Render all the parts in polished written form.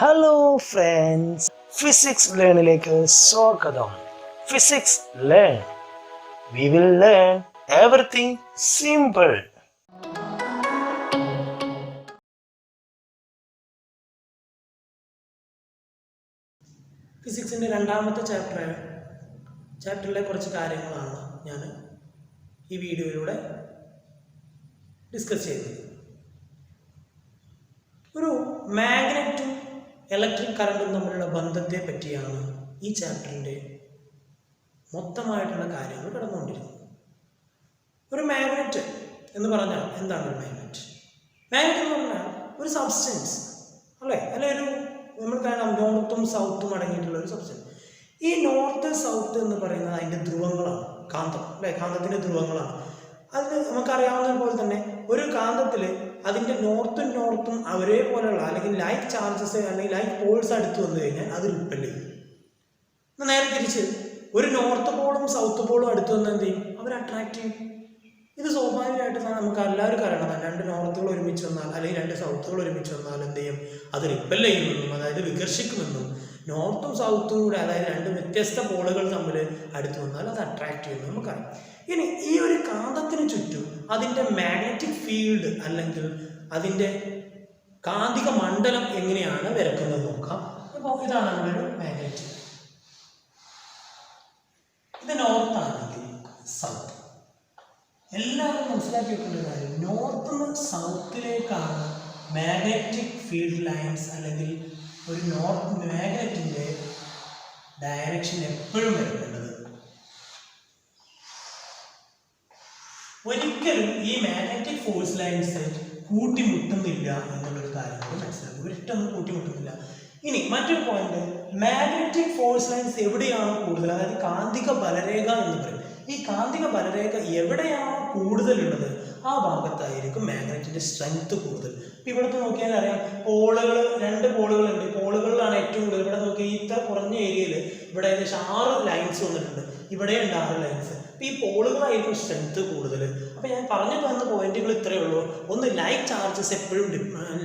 Hello friends, physics ലേണിലേക്ക് സ്വാഗതം. Physics learn, we will learn everything simple. ഫിസിക്സിൻ്റെ രണ്ടാമത്തെ ചാപ്റ്ററിലെ കുറച്ച് കാര്യങ്ങളാണ് ഞാൻ ഈ വീഡിയോയിലൂടെ ഡിസ്കസ് ചെയ്യുന്നത്. ഒരു മാഗ്നറ്റും ഇലക്ട്രിക് കറണ്ടും തമ്മിലുള്ള ബന്ധത്തെ പറ്റിയാണ് ഈ ചാപ്റ്ററിൻ്റെ മൊത്തമായിട്ടുള്ള കാര്യങ്ങൾ കടന്നുകൊണ്ടിരിക്കുന്നത്. ഒരു മാഗ്നറ്റ് എന്ന് പറഞ്ഞാൽ എന്താണ് ഒരു മാഗ്നറ്റ്? മാഗ്നറ്റ് എന്ന് പറഞ്ഞാൽ ഒരു സബ്സ്റ്റൻസ് അല്ലേ, അല്ലെ ഒരു നമ്മൾ കാണാം നോർത്തും സൗത്തും അടങ്ങിയിട്ടുള്ള ഒരു സബ്സ്റ്റൻസ്. ഈ നോർത്ത് സൗത്ത് എന്ന് പറയുന്നത് അതിൻ്റെ ധ്രുവങ്ങളാണ്, കാന്തം അല്ലേ, കാന്തത്തിൻ്റെ ധ്രുവങ്ങളാണ്. അത് നമുക്കറിയാവുന്നത് പോലെ തന്നെ ഒരു കാന്തത്തിൽ അതിൻ്റെ നോർത്തും ഒരേപോലെയുള്ള അല്ലെങ്കിൽ ലൈക്ക് ചാർജസ് അല്ലെങ്കിൽ ലൈക്ക് പോൾസ് അടുത്ത് വന്നു കഴിഞ്ഞാൽ അത് റിപ്പൽ ചെയ്യും. നേരെ തിരിച്ച് ഒരു നോർത്ത് പോളും സൗത്ത് പോളും അടുത്ത് വന്നാൽ എന്ത് ചെയ്യും? അവർ അട്രാക്റ്റ് ചെയ്യും. ഇത് സ്വാഭാവികമായിട്ട് നമുക്ക് എല്ലാവരും അറിയണം. രണ്ട് നോർത്തുകൾ ഒരുമിച്ച് വന്നാൽ അല്ലെങ്കിൽ രണ്ട് സൗത്തുകൾ ഒരുമിച്ച് വന്നാൽ എന്ത് ചെയ്യും? അത് റിപ്പൽ ചെയ്യുമെന്നും അതായത് വികർഷിക്കുമെന്നും. നോർത്തും സൗത്തും കൂടെ അതായത് രണ്ട് വ്യത്യസ്ത പോളുകൾ തമ്മിൽ അടുത്ത് വന്നാൽ അത് അട്രാക്റ്റ് ചെയ്യുമെന്ന് നമുക്കറിയാം. ഇനി ഈ ഒരു കാന്തത്തിന് ചുറ്റും അതിൻ്റെ മാഗ്നറ്റിക് ഫീൽഡ് അല്ലെങ്കിൽ അതിൻ്റെ കാന്തിക മണ്ഡലം എങ്ങനെയാണ് വരക്കുന്നത് നോക്കാം. അപ്പോൾ ഇതാണ് നമ്മുടെ ഒരു മാഗ്നറ്റ്. ഇത് നോർത്ത് ആണെങ്കിൽ സൗത്ത്. എല്ലാവരും മനസ്സിലാക്കി വെക്കേണ്ട കാര്യം, നോർത്ത് നിന്ന് സൗത്തിലേക്കാണ് മാഗ്നറ്റിക് ഫീൽഡ് ലൈൻസ് അല്ലെങ്കിൽ ഒരു നോർത്ത് മാഗ്നറ്റിൻ്റെ ഡയറക്ഷൻ എപ്പോഴും വരേണ്ടത്. ഒരിക്കലും ഈ മാഗ്നറ്റിക് ഫോഴ്സ് ലൈൻസ് കൂട്ടിമുട്ടുന്നില്ല എന്നുള്ളൊരു കാര്യം മനസ്സിലാക്കും. ഒരിക്കലും കൂട്ടിമുട്ടുന്നില്ല. ഇനി മറ്റൊരു പോയിന്റ്, മാഗ്നറ്റിക് ഫോഴ്സ് ലൈൻസ് എവിടെയാണോ കൂടുതൽ, അതായത് കാന്തിക ബലരേഖ എന്ന് പറയും. ഈ കാന്തിക ബലരേഖ എവിടെയാണോ കൂടുതലുള്ളത് ആ ഭാഗത്തായിരിക്കും മാഗ്നറ്റിന്റെ സ്ട്രെങ്ത് കൂടുതൽ. ഇപ്പം ഇവിടുത്തെ നോക്കിയാൽ അറിയാം, പോളുകൾ, രണ്ട് പോളുകളുണ്ട്. പോളുകളിലാണ് ഏറ്റവും കൂടുതൽ. ഇവിടെ നോക്കിയാൽ ഇത്ര കുറഞ്ഞ ഏരിയയിൽ ഇവിടെ ഏകദേശം 6 ലൈൻസ് വന്നിട്ടുണ്ട്. ഇവിടെ ഉണ്ട് 6 ലൈൻസ്. അപ്പം ഈ പോളുകളായിരിക്കും സ്ട്രെങ്ത് കൂടുതൽ. അപ്പം ഞാൻ പറഞ്ഞു തന്ന പോയിന്റുകൾ ഇത്രയേ ഉള്ളൂ. ഒന്ന്, ലൈക്ക് ചാർജസ് എപ്പോഴും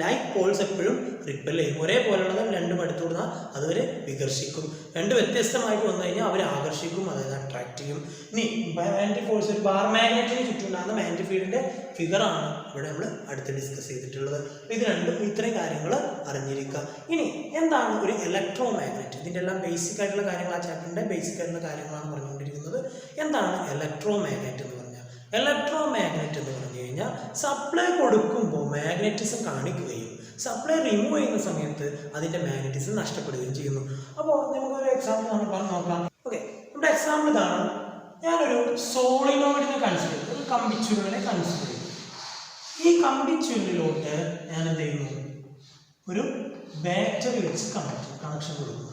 ലൈക്ക് പോൾസ് എപ്പോഴും റിപ്പൽ ചെയ്യും. ഒരേപോലെയുള്ളത് രണ്ടും അടുത്ത് കൊടുത്താൽ അതുവരെ വികർഷിക്കും. രണ്ട് വ്യത്യസ്തമായിട്ട് വന്നു കഴിഞ്ഞാൽ അവർ ആകർഷിക്കും, അതായത് അട്രാക്ട് ചെയ്യും. ഇനി മാഗ്നറ്റിക് ഫോഴ്സ്, ഒരു ബാർ മാഗ്നറ്റിന് ചുറ്റുണ്ടാകുന്ന മാഗ്നറ്റിക് ഫീൽഡിന്റെ ഫിഗറാണ് ഇവിടെ നമ്മൾ അടുത്ത് ഡിസ്കസ് ചെയ്തിട്ടുള്ളത്. ഇത് രണ്ടും ഇത്രയും കാര്യങ്ങൾ അറിഞ്ഞിരിക്കുക. ഇനി എന്താണ് ഒരു ഇലക്ട്രോ മാഗ്നറ്റ്? ഇതിൻ്റെ എല്ലാം ബേസിക് ആയിട്ടുള്ള കാര്യങ്ങൾ, ആ ചാപ്റ്ററിൻ്റെ ബേസിക് ആയിട്ടുള്ള കാര്യങ്ങളാണ് പറഞ്ഞുകൊണ്ടിരിക്കുന്നത്. എന്താണ് ഇലക്ട്രോ മാഗ്നറ്റ് എന്ന് പറഞ്ഞാൽ? ഇലക്ട്രോ മാഗ്നറ്റ് എന്ന് പറഞ്ഞു കഴിഞ്ഞാൽ സപ്ലൈ കൊടുക്കുമ്പോൾ മാഗ്നറ്റിസം കാണിക്കുകയും സപ്ലൈ റിമൂവ് ചെയ്യുന്ന സമയത്ത് അതിൻ്റെ മാഗ്നറ്റിസം നഷ്ടപ്പെടുകയും ചെയ്യുന്നു. അപ്പോൾ നമുക്കൊരു എക്സാമ്പിൾ നമ്മൾ നോക്കാം. ഓക്കെ, നമ്മുടെ എക്സാമ്പിൾ ഇതാണ്. ഞാനൊരു സോളിനോയിഡിനെ കൺസിഡർ ചെയ്തു, ഒരു കമ്പിച്ചുരുളിനെ കൺസിഡർ ചെയ്തു. ഈ കമ്പിച്ചുരുളിലോട്ട് ഞാൻ എന്ത് ചെയ്യുന്നു? ഒരു ബാറ്ററി വെച്ച് കണക്ഷൻ കൊടുക്കുന്നു.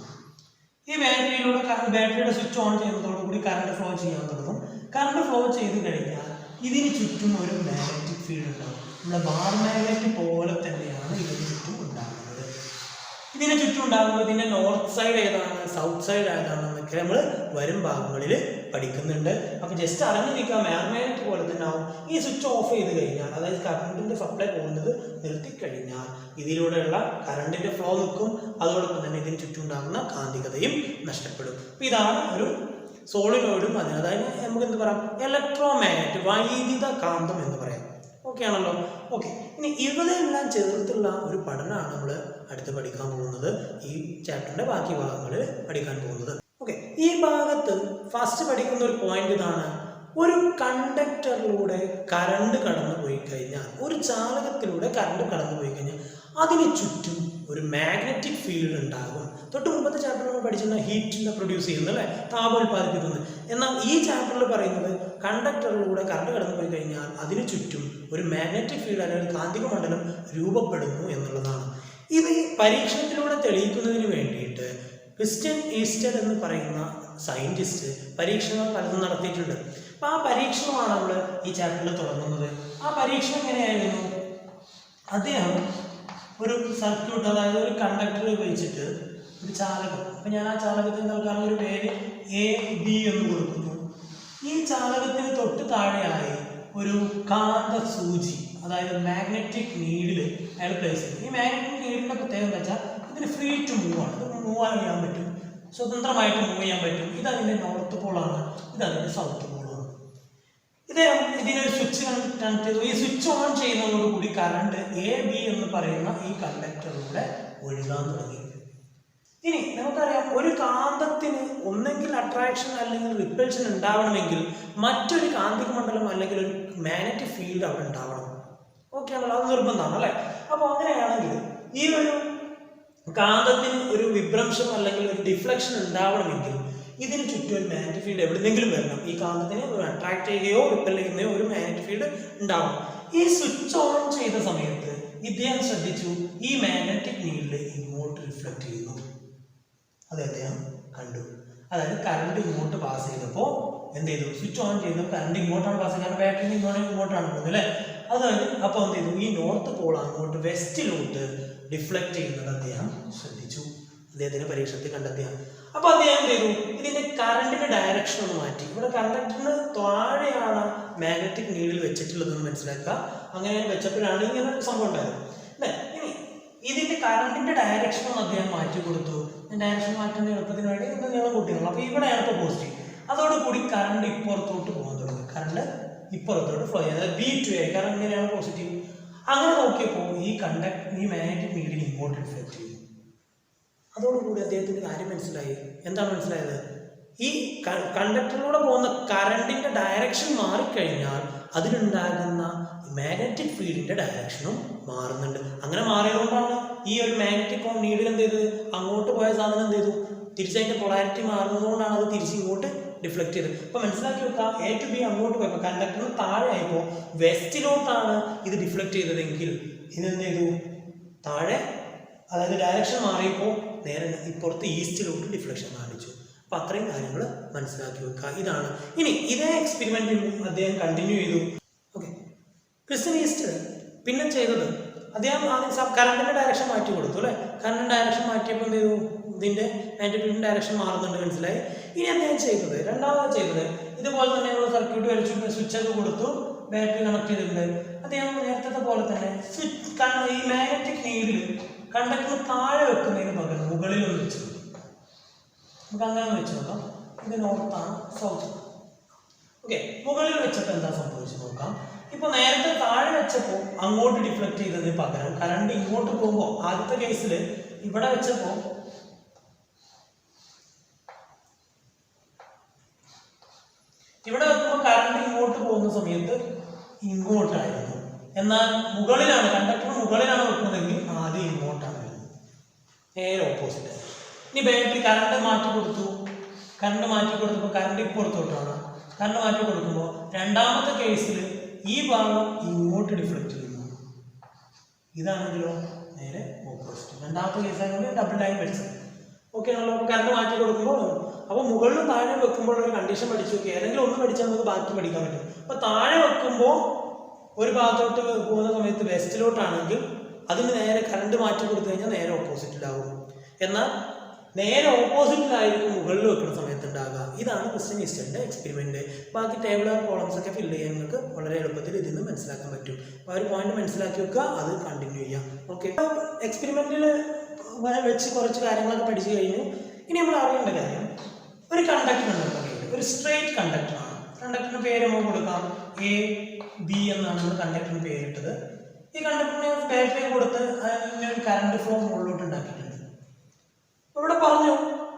ഈ ബാറ്ററിയിലൂടെ ബാറ്ററിയുടെ സ്വിച്ച് ഓൺ ചെയ്യുന്നതോടുകൂടി കറണ്ട് ഫ്ലോ ചെയ്യാൻ തുടങ്ങും. കറണ്ട് ഫ്ലോ ചെയ്ത് കഴിഞ്ഞാൽ ഇതിന് ചുറ്റും ഒരു മാഗ്നറ്റിക് ഫീൽഡ് ഉണ്ടാകും. നമ്മുടെ ബാർ മാഗ്നറ്റ് പോലെ തന്നെയാണ് ഇതിന് ചുറ്റും ഉണ്ടാകുന്നത്. ഇതിന് ചുറ്റും ഉണ്ടാകുമ്പോൾ ഇതിൻ്റെ നോർത്ത് സൈഡ് ഏതാണ്, സൗത്ത് സൈഡ് ഏതാണെന്നൊക്കെ നമ്മൾ വരും ഭാഗങ്ങളിൽ പഠിക്കുന്നുണ്ട്. അപ്പോൾ ജസ്റ്റ് അറിഞ്ഞിരിക്കുക, മാഗ്നറ്റ് പോലെ തന്നെ ആവും. ഈ സ്വിച്ച് ഓഫ് ചെയ്ത് കഴിഞ്ഞാൽ, അതായത് കറണ്ടിൻ്റെ സപ്ലൈ പോകുന്നത് നിർത്തിക്കഴിഞ്ഞാൽ ഇതിലൂടെയുള്ള കറണ്ടിൻ്റെ ഫ്ലോ നിൽക്കും. അതോടൊപ്പം തന്നെ ഇതിന് ചുറ്റും ഉണ്ടാകുന്ന കാന്തികതയും നഷ്ടപ്പെടും. അപ്പോൾ ഇതാണ് ഒരു സോളിനോയിഡും അതിന്, അതായത് നമുക്ക് എന്ത് പറയാം? ഇലക്ട്രോ മാഗ്നറ്റ്, വൈദ്യുത കാന്തം എന്ന് പറയാം. ഓക്കെ ആണല്ലോ? ഓക്കെ, ഇനി ഇവരെല്ലാം ചേർത്തുള്ള ഒരു പഠനമാണ് നമ്മൾ അടുത്ത് പഠിക്കാൻ പോകുന്നത്. ഈ ചാപ്റ്ററിൻ്റെ ബാക്കി ഭാഗങ്ങളിൽ പഠിക്കാൻ പോകുന്നത്. ഓക്കെ, ഈ ഭാഗത്ത് ഫസ്റ്റ് പഠിക്കുന്ന ഒരു പോയിന്റ് ഇതാണ്. ഒരു കണ്ടക്ടറിലൂടെ കറണ്ട് കടന്നു പോയി കഴിഞ്ഞാൽ, ഒരു ചാലകത്തിലൂടെ കറണ്ട് കടന്നു പോയി കഴിഞ്ഞാൽ അതിന് ചുറ്റും ഒരു മാഗ്നറ്റിക് ഫീൽഡ് ഉണ്ടാകും. തൊട്ട് മുമ്പത്തെ ചാപ്റ്ററിൽ നമ്മൾ പഠിച്ചിരുന്ന ഹീറ്റിനെ പ്രൊഡ്യൂസ് ചെയ്യുന്നത് അല്ലേ, താപം ഉൽപ്പാദിപ്പിക്കുന്നത്. എന്നാൽ ഈ ചാപ്റ്ററിൽ പറയുന്നത് കണ്ടക്ടറിലൂടെ കറണ്ട് കടന്നു പോയി കഴിഞ്ഞാൽ അതിന് ചുറ്റും ഒരു മാഗ്നറ്റിക് ഫീൽഡ് അല്ലെങ്കിൽ കാന്തിക മണ്ഡലം രൂപപ്പെടുന്നു എന്നുള്ളതാണ്. ഇത് പരീക്ഷണത്തിലൂടെ തെളിയിക്കുന്നതിന് വേണ്ടിയിട്ട് ക്രിസ്റ്റ്യൻ ഈസ്റ്റർ എന്ന് പറയുന്ന സയൻറ്റിസ്റ്റ് പരീക്ഷണങ്ങൾ പലതും നടത്തിയിട്ടുണ്ട്. അപ്പോൾ ആ പരീക്ഷണമാണ് നമ്മൾ ഈ ചാപ്റ്ററിൽ തുടങ്ങുന്നത്. ആ പരീക്ഷണം എങ്ങനെയായിരുന്നു? അദ്ദേഹം ഒരു സർക്യൂട്ട്, അതായത് ഒരു കണ്ടക്ടർ ഉപയോഗിച്ചിട്ട് ഒരു ചാലകം, അപ്പം ഞാൻ ആ ചാലകത്തിന് നൽകാനുള്ള ഒരു പേര് AB എന്ന് കൊടുക്കുന്നു. ഈ ചാലകത്തിന് തൊട്ട് താഴെയായി ഒരു കാന്ത സൂചി, അതായത് മാഗ്നറ്റിക് നീഡിൽ അയാൾ പ്ലേസ് ചെയ്തു. ഈ മാഗ്നറ്റിക് നീഡിൻ്റെ പ്രത്യേകത എന്താ വെച്ചാൽ പിന്നെ ഫ്രീ ടു മൂവ് ആണ്, ഇത് മൂവ് ചെയ്യാൻ പറ്റും, സ്വതന്ത്രമായിട്ട് മൂവ് ചെയ്യാൻ പറ്റും. ഇതതിൻ്റെ നോർത്ത് പോളാണ്, ഇതതിൻ്റെ സൗത്ത് പോളാണ്. ഇതിനൊരു സ്വിച്ച് കണക്ട് ചെയ്തു. ഈ സ്വിച്ച് ഓൺ ചെയ്യുന്നതോടുകൂടി കറണ്ട് AB എന്ന് പറയുന്ന ഈ കണ്ടക്ടറിലൂടെ ഒഴുകാൻ തുടങ്ങി. ഇനി നമുക്കറിയാം, ഒരു കാന്തത്തിന് ഒന്നെങ്കിൽ അട്രാക്ഷൻ അല്ലെങ്കിൽ റിപ്പൽഷൻ ഉണ്ടാവണമെങ്കിൽ മറ്റൊരു കാന്തിക മണ്ഡലം അല്ലെങ്കിൽ ഒരു മാഗ്നറ്റിക് ഫീൽഡ് അവിടെ ഉണ്ടാവണം. ഓക്കെ ആണല്ലോ, അത് നിർബന്ധമാണ് അല്ലേ? അപ്പോൾ അങ്ങനെയാണെങ്കിൽ ഈ ഒരു കാന്തത്തിന് ഒരു വിഭ്രംശം അല്ലെങ്കിൽ ഒരു ഡിഫ്ലക്ഷൻ ഉണ്ടാവണമെങ്കിൽ ഇതിന് ചുറ്റും ഒരു മാഗ്നറ്റിക് ഫീൽഡ് എവിടെന്നെങ്കിലും വരണം. ഈ കാന്തത്തിനെ ഒരു അട്രാക്ട് ചെയ്യുകയോ റിപ്പൽ ചെയ്യുകയോ ഒരു മാഗ്നറ്റിക് ഫീൽഡ് ഉണ്ടാവണം. ഈ സ്വിച്ച് ഓൺ ചെയ്ത സമയത്ത് ഇദ്ദേഹം ശ്രദ്ധിച്ചു, ഈ മാഗ്നറ്റിക് ഫീൽഡ് ഇങ്ങോട്ട് റിഫ്ലക്ട് ചെയ്യുന്നു. അത് അദ്ദേഹം കണ്ടു. അതായത് കറണ്ട് ഇങ്ങോട്ട് പാസ് ചെയ്തപ്പോൾ എന്ത് ചെയ്തു? സ്വിച്ച് ഓൺ ചെയ്തു, കറണ്ട് ഇങ്ങോട്ടാണ് പാസ് ചെയ്യുന്നത്, കാരണം ബാറ്ററി ഇങ്ങോട്ടാണ് പോകുന്നത് അല്ലേ? അത് അപ്പോൾ എന്ത് ചെയ്തു? ഈ നോർത്ത് പോൾ അങ്ങോട്ട് വെസ്റ്റിലോട്ട് ഡിഫ്ലക്ട് ചെയ്യുന്നത് അദ്ദേഹം ശ്രദ്ധിച്ചു. അദ്ദേഹത്തിന് പരീക്ഷണത്തിൽ കണ്ടെത്തിയാണ്. അപ്പോൾ അദ്ദേഹം എന്ത് ചെയ്തു? ഇതിന്റെ കറണ്ടിന്റെ ഡയറക്ഷൻ ഒന്ന് മാറ്റി. ഇവിടെ കണ്ടക്ടറിന് താഴെയാണ് മാഗ്നറ്റിക് നീഡിൽ വെച്ചിട്ടുള്ളതെന്ന് മനസ്സിലാക്കുക. അങ്ങനെ വെച്ചപ്പോഴാണ് ഇങ്ങനെ സംഭവം ഉണ്ടായത്. ഇനി ഇതിന്റെ കറണ്ടിന്റെ ഡയറക്ഷൻ ഒന്ന് അദ്ദേഹം മാറ്റി കൊടുത്തു. ഡയറക്ഷൻ മാറ്റുന്ന എളുപ്പത്തിന് വേണ്ടി ഒന്ന് നീളം കൂട്ടിയുള്ളൂ. അപ്പോൾ ഇവിടെയാണ് ഇപ്പോൾ പോസിറ്റീവ്. അതോടുകൂടി കറണ്ട് ഇപ്പുറത്തോട്ട് പോകാൻ തുടങ്ങി. കറണ്ട് ഇപ്പുറത്തോട്ട് ഫ്ലോ ചെയ്യുന്നത് B2 കാരണം ഇങ്ങനെയാണ് പോസിറ്റീവ്. അങ്ങനെ നോക്കിയപ്പോൾ ഈ മാഗ്നറ്റിക് നീഡിൽ ഇങ്ങോട്ട് റിഫ്ലക്ട് ചെയ്തു. അതോടുകൂടി അദ്ദേഹത്തിന് കാര്യം മനസ്സിലായി. എന്താണ് മനസ്സിലായത്? ഈ കണ്ടക്ടറിലൂടെ പോകുന്ന കറണ്ടിന്റെ ഡയറക്ഷൻ മാറിക്കഴിഞ്ഞാൽ അതിലുണ്ടാകുന്ന മാഗ്നറ്റിക് ഫീൽഡിന്റെ ഡയറക്ഷനും മാറുന്നുണ്ട്. അങ്ങനെ മാറിയതുകൊണ്ടാണ് ഈ ഒരു മാഗ്നറ്റിക് നീഡിൽ എന്ത് ചെയ്തത്? അങ്ങോട്ട് പോയ സാധനം എന്ത് ചെയ്തു? തിരിച്ചതിന്റെ പൊളാരിറ്റി മാറുന്നതുകൊണ്ടാണ് അത് തിരിച്ച് ഇങ്ങോട്ട് ഡിഫ്ലക്ട് ചെയ്തത്. അപ്പോൾ മനസ്സിലാക്കി വെക്കാം, A to B അങ്ങോട്ട് പോയപ്പോൾ കണ്ടക്ടറിന് താഴെ ആയപ്പോൾ വെസ്റ്റിലോട്ടാണ് ഇത് ഡിഫ്ലക്ട് ചെയ്തതെങ്കിൽ ഇതെന്ത് ചെയ്തു? താഴെ, അതായത് ഡയറക്ഷൻ മാറിയപ്പോൾ നേരെ ഇപ്പുറത്ത് ഈസ്റ്റിലോട്ട് ഡിഫ്ലക്ഷൻ കാണിച്ചു. അപ്പം അത്രയും കാര്യങ്ങൾ മനസ്സിലാക്കി വെക്കുക. ഇതാണ്. ഇനി ഇതേ എക്സ്പെരിമെൻറ്റിൽ അദ്ദേഹം കണ്ടിന്യൂ ചെയ്തു. ഓക്കെ, ക്രിസ്റ്റ്യൻ ഈസ്റ്റ് പിന്നെ ചെയ്തത്, അദ്ദേഹം ആദ്യം കറണ്ടിൻ്റെ ഡയറക്ഷൻ മാറ്റി കൊടുത്തു അല്ലേ? കറണ്ടിൻ്റെ ഡയറക്ഷൻ മാറ്റിയപ്പോൾ എന്ത് ചെയ്തു? ഇതിൻ്റെ മാഗ്നറ്റിക് ഡയറക്ഷൻ മാറുന്നുണ്ട്, മനസ്സിലായി. ഇനി അദ്ദേഹം ചെയ്തത്, രണ്ടാമത് ചെയ്തത്, ഇതുപോലെ തന്നെ നമ്മൾ സർക്യൂട്ട് വലിച്ചു സ്വിച്ചൊക്കെ കൊടുത്തു, ബാറ്ററി കണക്ട് ചെയ്തിട്ടുണ്ട്. അദ്ദേഹം നേരത്തെ പോലെ തന്നെ ഈ മാഗ്നറ്റിക് നീഡിൽ കണ്ടക്ടർ താഴെ വെക്കുന്നതിന് പകരം മുകളിൽ ഒന്ന് വെച്ചു. നമുക്ക് അങ്ങനെ ഒന്ന് വെച്ച് നോക്കാം. ഇത് നോർത്താണ്, സൗത്ത്. ഓക്കെ, മുകളിൽ വെച്ചപ്പോൾ എന്താ സംഭവിച്ചു നോക്കാം. ഇപ്പോൾ നേരത്തെ താഴെ വെച്ചപ്പോൾ അങ്ങോട്ട് ഡിഫ്ലക്ട് ചെയ്തതിന് പകരം കറണ്ട് ഇങ്ങോട്ട് പോകുമ്പോൾ, ആദ്യത്തെ കേസിൽ ഇവിടെ വെച്ചപ്പോൾ ഇവിടെ വെക്കുമ്പോൾ കറണ്ട് ഇങ്ങോട്ട് പോകുന്ന സമയത്ത് ഇങ്ങോട്ടായിരുന്നു. എന്നാൽ മുകളിലാണ്, കണ്ടക്ടർ മുകളിലാണ് വെക്കുന്നതെങ്കിൽ ആദ്യം ഇങ്ങോട്ടാണ് വരുന്നത്, നേരെ ഓപ്പോസിറ്റ്. ഇനി ബാറ്ററി കറണ്ട് മാറ്റി കൊടുത്തപ്പോൾ കറണ്ട് ഇപ്പുറത്തോട്ടാണ്. കറണ്ട് മാറ്റി കൊടുക്കുമ്പോൾ രണ്ടാമത്തെ കേസിൽ ഈ ഭാഗം ഇങ്ങോട്ട് ഡിഫ്ലക്ട് ചെയ്യുന്നു. ഇതാണെങ്കിലോ നേരെ ഓപ്പോസിറ്റ്. രണ്ടാമത്തെ കേസാണെങ്കിൽ ഡബിൾ ലൈൻ വെച്ചത്. ഓക്കെ ആണല്ലോ. കറണ്ട് മാറ്റി കൊടുക്കുമ്പോൾ അപ്പോൾ മുകളിലും താഴെ വെക്കുമ്പോൾ ഒരു കണ്ടീഷൻ പഠിച്ചു നോക്കി. ഏതെങ്കിലും ഒന്ന് പഠിച്ചാൽ നമുക്ക് ബാക്കി പഠിക്കാൻ പറ്റും. അപ്പോൾ താഴെ വെക്കുമ്പോൾ ഒരു ഭാഗത്തോട്ട് പോകുന്ന സമയത്ത് വെസ്റ്റിലോട്ടാണെങ്കിൽ അതിന് നേരെ കറണ്ട് മാറ്റി കൊടുത്തു കഴിഞ്ഞാൽ നേരെ ഓപ്പോസിറ്റിലാവും. എന്നാൽ നേരെ ഓപ്പോസിറ്റിലായിരിക്കും മുകളിൽ വെക്കുന്ന സമയത്ത് ഉണ്ടാകുക. ഇതാണ് ക്രിസ്റ്റ്യൻ ഈസ്റ്ററിൻ്റെ എക്സ്പെരിമെൻറ്റ്. ബാക്കി ടേബിൾ കോളംസ് ഒക്കെ ഫില്ല് ചെയ്യാൻ നിങ്ങൾക്ക് വളരെ എളുപ്പത്തിൽ ഇതിൽ നിന്ന് മനസ്സിലാക്കാൻ പറ്റും. ആ ഒരു പോയിന്റ് മനസ്സിലാക്കി വെക്കുക, അത് കണ്ടിന്യൂ ചെയ്യാം. ഓക്കെ, എക്സ്പെരിമെൻറ്റിൽ വെച്ച് കുറച്ച് കാര്യങ്ങളൊക്കെ പഠിച്ചു കഴിഞ്ഞു. ഇനി നമ്മൾ അറിയേണ്ട കാര്യം, ഒരു കണ്ടക്ടർ ഉണ്ട്, ഒരു സ്ട്രെയിറ്റ് കണ്ടക്ടറാണ്. കണ്ടക്ടറിന് പേര് നമുക്ക് കൊടുക്കാം, AB എന്നാണ് നമ്മൾ കണ്ടക്ടറിന് പേരിട്ടത്. ഈ കണ്ടക്ടറിന് ബാറ്ററി കൊടുത്ത് അതിനൊരു കറണ്ട് ഫ്ലോ മുകളിലോട്ട് ഉണ്ടാക്കിയിട്ടുണ്ട്. ഇവിടെ പറഞ്ഞു,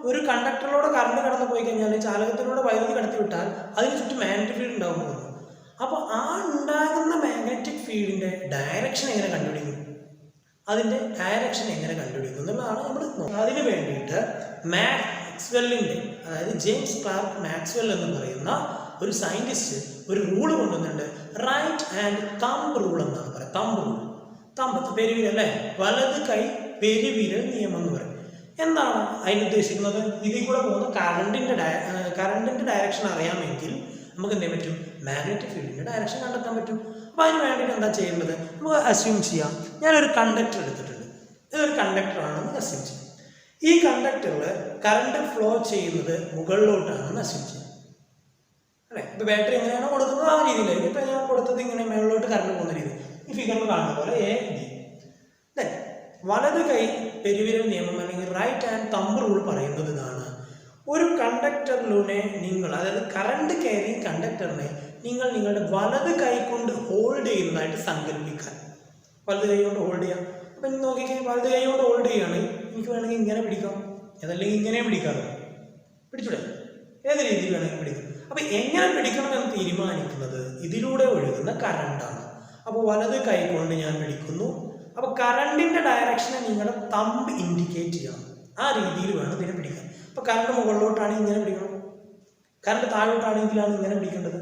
ഒരു കണ്ടക്ടറിലൂടെ കറണ്ട് കടന്നു പോയി കഴിഞ്ഞാൽ ചാലകത്തിലൂടെ വൈദ്യുതി കടത്തി വിട്ടാൽ അതിന് ചുറ്റും മാഗ്നറ്റിക് ഫീൽഡ് ഉണ്ടാകുമ്പോൾ, അപ്പോൾ ആ ഉണ്ടാകുന്ന മാഗ്നറ്റിക് ഫീൽഡിന്റെ ഡയറക്ഷൻ എങ്ങനെ കണ്ടുപിടിക്കും, അതിന്റെ ഡയറക്ഷൻ എങ്ങനെ കണ്ടുപിടിക്കും എന്നുള്ളതാണ് നമ്മൾ നോക്കുന്നത്. അതിന് വേണ്ടിയിട്ട് മാക്സ്വെല്ലിന്റെ, അതായത് ജെയിംസ് ക്ലാർക്ക് മാക്സ്വെൽ എന്ന് പറയുന്ന ഒരു സയന്റിസ്റ്റ് ഒരു റൂള് കൊണ്ടുവന്നിട്ടുണ്ട്. റൈറ്റ് ആൻഡ് തമ്പ് റൂൾ എന്നാണ് പറയുക. തമ്പ് റൂൾ, തമ്പ് പെരുവിരൽ അല്ലേ, വലത് കൈ പെരുവിരൽ നിയമം എന്ന് പറയും. എന്താണ് അതിന് ഉദ്ദേശിക്കുന്നത്? ഇതിൽ കൂടെ പോകുന്ന കറണ്ടിന്റെ ഡയറക്ഷൻ അറിയാമെങ്കിൽ നമുക്ക് എന്ത് ചെയ്യാൻ പറ്റും? മാഗ്നറ്റിക് ഫീൽഡിന്റെ ഡയറക്ഷൻ കണ്ടെത്താൻ പറ്റും. അപ്പോൾ അതിന് വേണ്ടിയിട്ട് എന്താ ചെയ്യേണ്ടത്? നമുക്ക് അസ്യൂം ചെയ്യാം, ഞാനൊരു കണ്ടക്ടർ എടുത്തിട്ടുണ്ട്, ഇതൊരു കണ്ടക്ടറാണെന്ന് അസ്യൂം ചെയ്യാം. ഈ കണ്ടക്ടറിൽ കറണ്ട് ഫ്ലോ ചെയ്യുന്നത് മുകളിലോട്ടാണെന്ന് അസ്യൂം ചെയ്യാം അല്ലേ. ഇപ്പോൾ ബാറ്ററി എങ്ങനെയാണോ കൊടുക്കുന്നത് ആ രീതിയിലായിരിക്കും. ഇപ്പോൾ ഞാൻ കൊടുത്തത് ഇങ്ങനെ മുകളിലോട്ട് കറണ്ട് പോകുന്ന രീതി ഈ ഫിഗറിൽ കാണുന്ന പോലെ AB. വലത് കൈ പെരുവിരൽ നിയമം അല്ലെങ്കിൽ റൈറ്റ് ഹാൻഡ് തമ്പ് റൂൾ പറയുന്നത് ഇതാണ്. ഒരു കണ്ടക്ടറിലൂടെ നിങ്ങൾ, അതായത് കറണ്ട് ക്യാരിങ് കണ്ടക്ടറിനെ നിങ്ങൾ നിങ്ങളുടെ വലത് കൈ കൊണ്ട് ഹോൾഡ് ചെയ്യുന്നതായിട്ട് സങ്കല്പിക്കാൻ. വലത് കൈ കൊണ്ട് ഹോൾഡ് ചെയ്യാം. അപ്പം നോക്കിക്കേ, വലത് കൈ കൊണ്ട് ഹോൾഡ് ചെയ്യുകയാണെങ്കിൽ എനിക്ക് വേണമെങ്കിൽ ഇങ്ങനെ പിടിക്കാം, അതല്ലെങ്കിൽ ഇങ്ങനെ പിടിക്കാമോ? പിടിച്ചൂടെ? ഏത് രീതിയിൽ വേണമെങ്കിൽ പിടിക്കാം. അപ്പം എങ്ങനെ പിടിക്കണമെന്ന് തീരുമാനിക്കുന്നത് ഇതിലൂടെ ഒഴുകുന്ന കറണ്ടാണ്. അപ്പോൾ വലത് കൈ കൊണ്ട് ഞാൻ പിടിക്കുന്നു. അപ്പോൾ കറണ്ടിൻ്റെ ഡയറക്ഷനെ നിങ്ങളുടെ തമ്പ് ഇൻഡിക്കേറ്റ് ചെയ്യണം. ആ രീതിയിൽ വേണം ഇതിനെ പിടിക്കാൻ. അപ്പോൾ കറണ്ട് മുകളിലോട്ടാണെങ്കിൽ ഇങ്ങനെ പിടിക്കണം, കറണ്ട് താഴോട്ടാണെങ്കിലാണ് ഇങ്ങനെ പിടിക്കേണ്ടത്.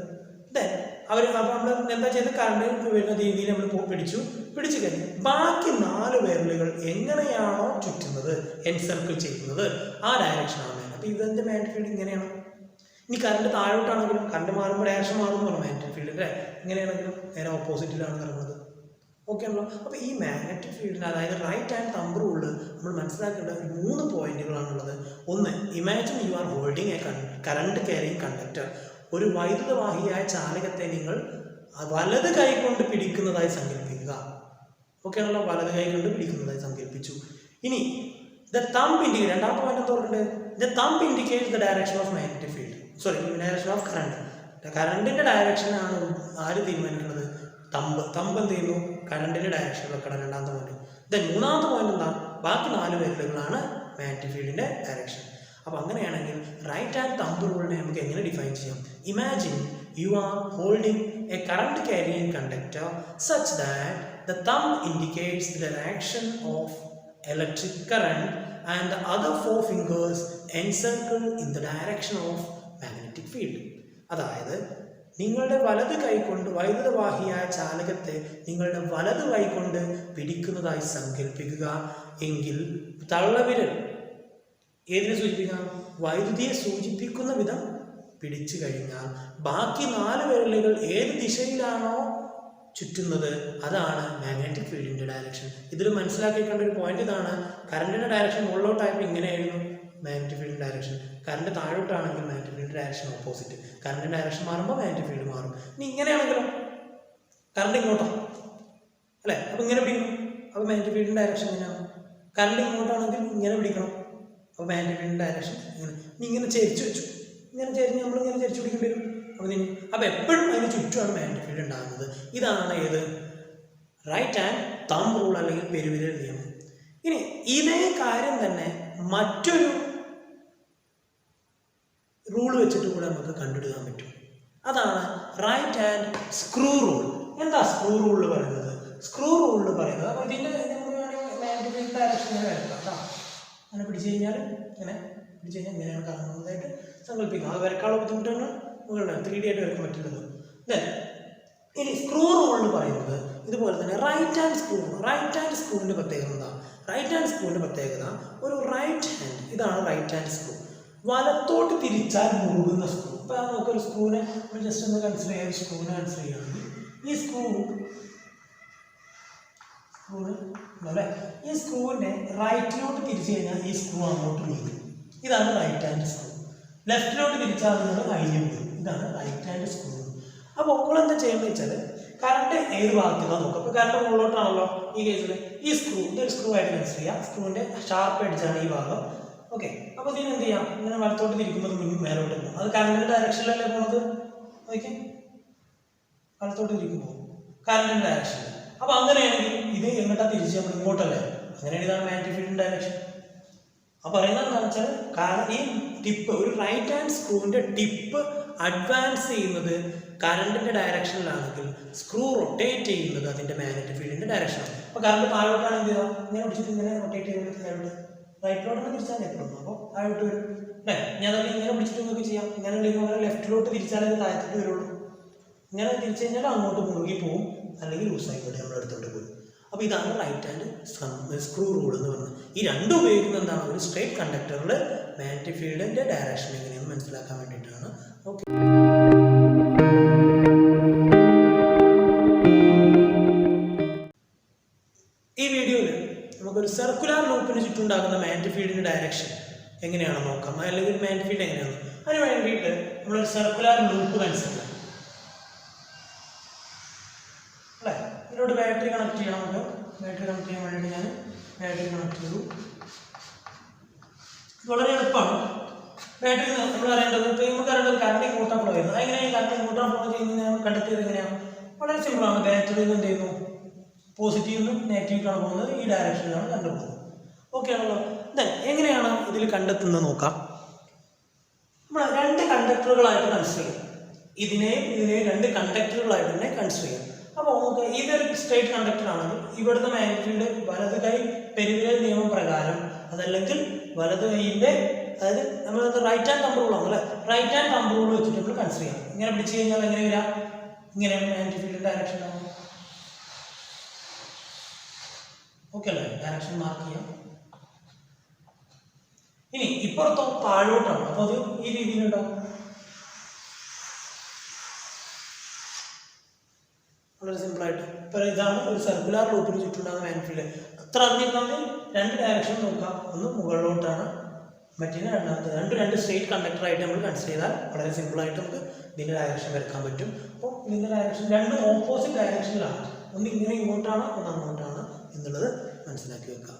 ദെൻ അപ്പോൾ നമ്മൾ എന്താ ചെയ്ത് കറണ്ട് വരുന്ന രീതിയിൽ നമ്മൾ പിടിച്ചു കഴിഞ്ഞു. ബാക്കി 4 വിരലുകൾ എങ്ങനെയാണോ ചുറ്റുന്നത്, എൻസർക്കിൾ ചെയ്യുന്നത്, ആ ഡയറക്ഷനാണ് വേണ്ടത്. അപ്പോൾ ഇതിൻ്റെ മാഗ്നറ്റിക് ഫീൽഡ് ഇങ്ങനെയാണ്. ഇനി കറണ്ട് താഴോട്ടാണെങ്കിലും കറണ്ട് മാറുമ്പോൾ ഡയറക്ഷൻ മാറും പറഞ്ഞു മാഗ്നറ്റിക് ഫീൽഡ് അല്ലേ. ഇങ്ങനെയാണെങ്കിലും നേരെ ഓപ്പോസിറ്റിലാണ് കറങ്ങുന്നത്. ഓക്കെ ആണല്ലോ. അപ്പോൾ ഈ മാഗ്നറ്റിക് ഫീൽഡിന്, അതായത് റൈറ്റ് ഹാൻഡ് തമ്പ് റൂളിൽ നമ്മൾ മനസ്സിലാക്കേണ്ട 3 പോയിന്റുകളാണുള്ളത്. ഒന്ന്, imagine you are holding A current carrying conductor. ഒരു വൈദ്യുതവാഹിയായ ചാലകത്തെ നിങ്ങൾ വലത് കൈ കൊണ്ട് പിടിക്കുന്നതായി സങ്കല്പിക്കുക. ഓക്കെ ആണല്ലോ, വലത് കൈ കൊണ്ട് പിടിക്കുന്നതായി സങ്കല്പിച്ചു. ഇനി ദ തമ്പ് ഇൻഡിക്കേറ്റ്, രണ്ടാമത്തെ പോയിന്റ് എന്താ പറയുന്നത്? The thumb indicate the direction of magnetic field, direction of current. കറണ്ടിൻ്റെ ഡയറക്ഷനാണ് ആര് തീരുമാനിക്കുന്നത്? തമ്പ് എന്ത് ചെയ്യുന്നു? കറണ്ടിൻ്റെ ഡയറക്ഷൻ വെക്കണം, രണ്ടാമത്തെ പോയിന്റ്. ദെൻ മൂന്നാമത്തെ പോയിന്റ് എന്താ? ബാക്കി 4 വിരലുകളാണ് മാഗ്നറ്റിക് ഫീൽഡിൻ്റെ ഡയറക്ഷൻ. അപ്പോൾ അങ്ങനെയാണെങ്കിൽ റൈറ്റ് ഹാൻഡ് തമ്പ് റൂളിനെ നമുക്ക് എങ്ങനെ ഡിഫൈൻ ചെയ്യാം? Imagine you are holding A current carrying conductor such that the thumb indicates the direction of electric current and the other 4 fingers encircle in the direction of magnetic field. അതായത് നിങ്ങളുടെ വലത് കൈകൊണ്ട് വൈദ്യുതവാഹിയായ ചാലകത്തെ നിങ്ങളുടെ വലത് കൈകൊണ്ട് പിടിക്കുന്നതായി സങ്കല്പിക്കുക എങ്കിൽ തള്ളവിരൽ ഏതിനെ സൂചിപ്പിക്കണം? വൈദ്യുതിയെ സൂചിപ്പിക്കുന്ന വിധം പിടിച്ചു കഴിഞ്ഞാൽ ബാക്കി 4 വിരലുകൾ ഏത് ദിശയിലാണോ ചുറ്റുന്നത് അതാണ് മാഗ്നറ്റിക് ഫീൽഡിൻ്റെ ഡയറക്ഷൻ. ഇതിൽ മനസ്സിലാക്കിക്കേണ്ട ഒരു പോയിന്റ് ഇതാണ്. കറണ്ടിൻ്റെ ഡയറക്ഷൻ മുകളിലോട്ടായപ്പോൾ ഇങ്ങനെയായിരുന്നു മാഗ്നറ്റിക് ഫീൽഡിൻ്റെ ഡയറക്ഷൻ. കറണ്ട് താഴോട്ടാണെങ്കിൽ മാഗ്നറ്റിക് ഫീൽഡിൻ്റെ ഡയറക്ഷൻ ഓപ്പോസിറ്റ്. കറണ്ടിൻ്റെ ഡയറക്ഷൻ മാറുമ്പോൾ മാഗ്നറ്റിക് ഫീൽഡ് മാറും. ഇനി ഇങ്ങനെയാണെങ്കിലും കറണ്ട് ഇങ്ങോട്ടാണ് അല്ലേ, അപ്പോൾ ഇങ്ങനെ പിടിക്കണം. അപ്പോൾ മാഗ്നറ്റിക് ഫീൽഡിൻ്റെ ഡയറക്ഷൻ എങ്ങനെയാണ്? കറണ്ട് ഇങ്ങോട്ടാണെങ്കിൽ ഇങ്ങനെ പിടിക്കണം. അപ്പോൾ മാഗ്നറ്റിക് ഫീൽഡിൻ്റെ ഡയറക്ഷൻ ഇങ്ങനെ. ഇനി ഇങ്ങനെ ചരിച്ചു വെച്ചു, ഇങ്ങനെ ചരിഞ്ഞ് നമ്മളിങ്ങനെ ചരിച്ചു പിടിക്കേണ്ടി വരും. അപ്പോൾ എപ്പോഴും അതിന് ചുറ്റുമാണ് മാഗ്നറ്റിക് ഫീൽഡ് ഉണ്ടാകുന്നത്. ഇതാണ് ഏത്? റൈറ്റ് ഹാൻഡ് തമ്പ് റൂൾ അല്ലെങ്കിൽ പെരുവിരൽ നിയമം. ഇനി ഇതേ കാര്യം തന്നെ മറ്റൊരു റൂൾ വെച്ചിട്ട് കൂടെ നമുക്ക് കണ്ടെടുക്കാൻ പറ്റും. അതാണ് റൈറ്റ് ഹാൻഡ് സ്ക്രൂ റൂൾ. എന്താ സ്ക്രൂ റൂളിൽ പറയുന്നത്? സ്ക്രൂ റൂളിൽ പറയുന്നത്, അപ്പോൾ ഇതിൻ്റെ മാഗ്നറ്റിക് ഫീൽഡ് ഡയറക്ഷൻ ഇങ്ങനെ വരക്കാം കേട്ടോ. അങ്ങനെ പിടിച്ചു കഴിഞ്ഞാൽ ഇങ്ങനെയാണ് കറങ്ങുന്നതായിട്ട് സങ്കല്പിക്കാം. അത് വരക്കാനുള്ള ബുദ്ധിമുട്ടാണ്, മുകളിൽ 3D ആയിട്ട് വരക്കാൻ പറ്റുന്നത്. ദെൻ ഇനി സ്ക്രൂ റൂളിൽ പറയുന്നത് ഇതുപോലെ തന്നെ right hand screw. Right hand സ്ക്രൂവിൻ്റെ പ്രത്യേകത എന്താ? റൈറ്റ് ഹാൻഡ് സ്ക്രൂവിൻ്റെ പ്രത്യേകത ഒരു റൈറ്റ് ഹാൻഡ്, ഇതാണ് റൈറ്റ് ഹാൻഡ് സ്ക്രൂ, വലത്തോട്ട് തിരിച്ചാൽ മുറുകുന്ന സ്ക്രൂ. ഇപ്പോൾ നമുക്കൊരു സ്ക്രൂവിനെ ജസ്റ്റ് ഒന്ന് കൺസിഡർ ചെയ്യാൻ, സ്ക്രൂവിനെ കൺസിഡർ ചെയ്യുകയാണെങ്കിൽ ഈ അല്ലേ, ഈ സ്ക്രൂവിനെ റൈറ്റിലോട്ട് തിരിച്ചു കഴിഞ്ഞാൽ ഈ സ്ക്രൂ അങ്ങോട്ട് നീങ്ങും. ഇതാണ് റൈറ്റ് ഹാൻഡ് സ്ക്രൂ. ലെഫ്റ്റിലോട്ട് തിരിച്ചാൽ കഴിഞ്ഞു പോകും. ഇതാണ് റൈറ്റ് ഹാൻഡ് സ്ക്രൂ. അപ്പോൾ നമ്മളെന്താ ചെയ്യുന്നത് വെച്ചാൽ കറണ്ട് ഏത് ഭാഗത്തേക്കാണ് നോക്കുക. അപ്പോൾ കറണ്ട് മുകളിലോട്ടാണല്ലോ ഈ കേസിൽ. ഈ സ്ക്രൂ ഇതൊരു സ്ക്രൂ ആയിട്ട് കൺസിഡർ ചെയ്യാം. സ്ക്രൂവിൻ്റെ ഷാർപ്പ് അടിച്ചാണ് ഈ ഭാഗം. ഓക്കെ, അപ്പോൾ ഇതിന് എന്ത് ചെയ്യാം? ഇങ്ങനെ വലത്തോട്ട് തിരിക്കുമ്പോൾ മേലോട്ട് പോകും. അത് കറണ്ടിൻ്റെ ഡയറക്ഷനിലല്ലേ പോകുന്നത്? ഓക്കെ, വലത്തോട്ട് തിരിക്കുമ്പോൾ കറണ്ടിൻ്റെ ഡയറക്ഷൻ. അപ്പോൾ അങ്ങനെയാണെങ്കിൽ ഇത് എങ്ങോട്ടാണ് തിരിച്ച് നമ്മൾ ഇങ്ങോട്ടല്ലേ? അങ്ങനെയാണ് ഇതാണ് മാഗ്നറ്റിക് ഫീൽഡിൻ്റെ ഡയറക്ഷൻ. അപ്പോൾ പറയുന്നത് എന്താണെന്ന് വെച്ചാൽ ഈ ടിപ്പ്, ഒരു റൈറ്റ് ഹാൻഡ് സ്ക്രൂവിൻ്റെ ടിപ്പ് അഡ്വാൻസ് ചെയ്യുന്നത് കറണ്ടിൻ്റെ ഡയറക്ഷനിലാണെങ്കിൽ സ്ക്രൂ റൊട്ടേറ്റ് ചെയ്യുന്നത് അതിൻ്റെ മാഗ്നറ്റിക് ഫീൽഡിൻ്റെ ഡയറക്ഷനാണ്. അപ്പോൾ കറണ്ട് താഴോട്ടാണെങ്കിൽ ഇങ്ങനെ പിടിച്ചിട്ട് ഇങ്ങനെ റൊട്ടേറ്റ് ചെയ്യുന്നത് താഴോട്ട്, റൈറ്റിലോട്ടാണ് തിരിച്ചാൽ എപ്പോഴും. അപ്പോൾ താഴോട്ട് വരും അല്ലേ? ഞാൻ തന്നെ ഇങ്ങനെ പിടിച്ചിട്ട് നിങ്ങൾക്ക് ചെയ്യാം. ഇങ്ങനെ ഉണ്ടെങ്കിൽ ലെഫ്റ്റിലോട്ട് തിരിച്ചാലേ താഴത്തോട്ട് വരുള്ളൂ. ഇങ്ങനെ തിരിച്ചു കഴിഞ്ഞാൽ അങ്ങോട്ട് മുറുകി പോവും, അല്ലെങ്കിൽ ലൂസായിക്കോട്ടെ നമ്മൾ അടുത്തോട്ട് പോകും. അപ്പോൾ ഇതാണ് റൈറ്റ് ഹാൻഡ് സ്ക്രൂ റൂൾ എന്ന് പറയുന്നത്. ഈ രണ്ടും ഉപയോഗിക്കുന്നത് എന്താണ്? ഒരു സ്ട്രേറ്റ് കണ്ടക്ടറിൽ മാഗ്നറ്റിക് ഫീൽഡിൻ്റെ ഡയറക്ഷൻ എങ്ങനെയെന്ന് മനസ്സിലാക്കാൻ വേണ്ടിയിട്ടാണ്. ഓക്കെ, ഈ വീഡിയോയിൽ നമുക്കൊരു സർക്കുലർ ലൂപ്പിന് ചുറ്റുണ്ടാകുന്ന മാഗ്നറ്റിക് ഫീൽഡിൻ്റെ ഡയറക്ഷൻ എങ്ങനെയാണെന്ന് നോക്കാം, അല്ലെങ്കിൽ മാഗ്നറ്റിക് ഫീൽഡ് എങ്ങനെയാണ്. അതിന് വേണ്ടിയിട്ട് നമ്മളൊരു സർക്കുലർ ലൂപ്പ് കൺസിഡർ അല്ലേ? ഇതിനോട് ബാറ്ററി കണക്ട് ചെയ്യണം. നമുക്ക് ബാറ്ററി കണക്ട് ചെയ്യാൻ വേണ്ടിയിട്ട് ഞാൻ ബാറ്ററി കണക്ട് ചെയ്തു. വളരെ എളുപ്പമാണ്. ബാറ്ററി നമ്മൾ അറിയേണ്ടത് ഇപ്പോൾ നമുക്ക് അറിയേണ്ടത് കറണ്ട് ഇങ്ങോട്ടാ ഫ്ലോ ചെയ്യുന്നത്. എങ്ങനെയാണ് കറണ്ട് ഇങ്ങോട്ടാ ഫ്ലോ ചെയ്യുന്നത് നമ്മൾ കണ്ടെത്തിയത് എങ്ങനെയാണ്? വളരെ സിമ്പിളാണ്. ബാറ്ററിയിൽ നിന്ന് എന്ത് ചെയ്യുന്നു, പോസിറ്റീവ് നിന്നും നെഗറ്റീവിലേക്കാണ് പോകുന്നത്, ഈ ഡയറക്ഷനിലാണ് കണ്ടുപോകുന്നത്. ഓക്കെ ആണല്ലോ. ദെൻ എങ്ങനെയാണ് ഇതിൽ കണ്ടെത്തുന്നത് നോക്കാം. നമ്മൾ രണ്ട് കണ്ടക്ടറുകളായിട്ട് കൺസിഡർ ചെയ്യാം. ഇതിനെയും രണ്ട് കണ്ടക്ടറുകളായിട്ട് തന്നെ കൺസിഡർ ചെയ്യാം. അപ്പോൾ നമുക്ക് ഇതൊരു സ്ട്രേറ്റ് കണ്ടക്ടർ ആണെങ്കിൽ ഇവിടുത്തെ മാഗ്നറ്റിക് ഫീൽഡ് വലത് കൈ പെരുവിരൽ നിയമം പ്രകാരം, അതല്ലെങ്കിൽ വലത് കൈയിൻ്റെ, അതായത് നമ്മൾ റൈറ്റ് ഹാൻഡ് തമ്പ് റൂളാണ് അല്ലേ, റൈറ്റ് ഹാൻഡ് തമ്പ് റൂൾ വെച്ചിട്ട് നമ്മൾ കൺസിഡർ ചെയ്യാം. ഇങ്ങനെ പിടിച്ചു കഴിഞ്ഞാൽ എങ്ങനെ വരാം, ഇങ്ങനെയാണ് മാഗ്നറ്റിക് ഫീൽഡ് ഡയറക്ഷൻ ആവും. ഓക്കെ അല്ലേ, ഡയറക്ഷൻ മാർക്ക് ചെയ്യാം. ഇനി ഇപ്പുറത്തോ താഴോട്ടാണ്, അപ്പോൾ അത് ഈ രീതിയിലുണ്ടാവും. വളരെ സിമ്പിളായിട്ട് ഇപ്പോൾ ഇതാണ് ഒരു സർക്കുലർ ലൂപ്പിന് ചുറ്റുണ്ടാകുന്ന മാഗ്നറ്റിക് ഫീൽഡ്. അത്ര അറിഞ്ഞിരുന്നാൽ രണ്ട് ഡയറക്ഷൻ നോക്കാം. ഒന്ന് മുകളിലോട്ടാണ്, മറ്റേ രണ്ടാമത്തെ രണ്ട് സ്ട്രേറ്റ് കണ്ടക്ടറായിട്ട് നമ്മൾ കൺസിഡർ ചെയ്താൽ വളരെ സിമ്പിളായിട്ട് നമുക്ക് ഇതിൻ്റെ ഡയറക്ഷൻ വരക്കാൻ പറ്റും. അപ്പോൾ ഇതിൻ്റെ ഡയറക്ഷൻ രണ്ടും ഓപ്പോസിറ്റ് ഡയറക്ഷനിലാണ്. ഒന്ന് ഇങ്ങനെ ഇങ്ങോട്ടാണ്, ഒന്ന് അങ്ങോട്ടാണ് എന്നുള്ളത് മനസ്സിലാക്കി വെക്കാം.